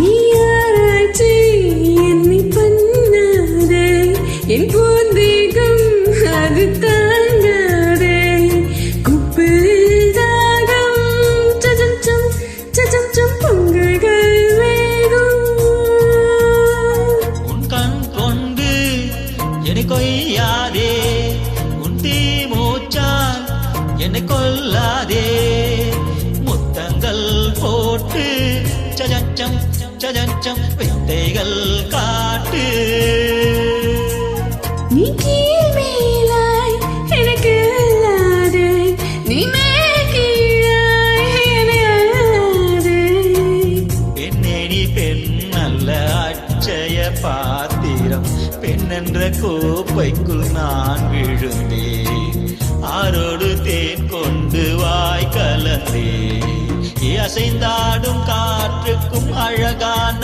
நீ ஆராய்ச்சி என்னை பண்ணாதே, என் பூந்தேகம் அது தாங்காதே. குப்பில் தாகம் சஜம் சஜம் பொங்கல்கள் வேகும். உன் கண் கொண்டு என்னை கொய்யாதே, உன் தீ மூச்சால் என்னை கொல்லாதே. முத்தங்கள் போட்டு சஜம் வித்தைகள் காட்டு. நீ கீழ் மேலாய் எனக்கு அல்லாதே, நீ மேல் கீழாய் என்னை அல்லாதே. பெண்ணே நீ பெண் அல்ல அட்சய பாத்திரம், பெண் என்ற கோப்பைக்குள் நான் விழுந்தேன். ஆரோடு தேன் கொண்டு வாய் கலந்தேன். அசைந்தாடும் காற்றுக்கும் அழகான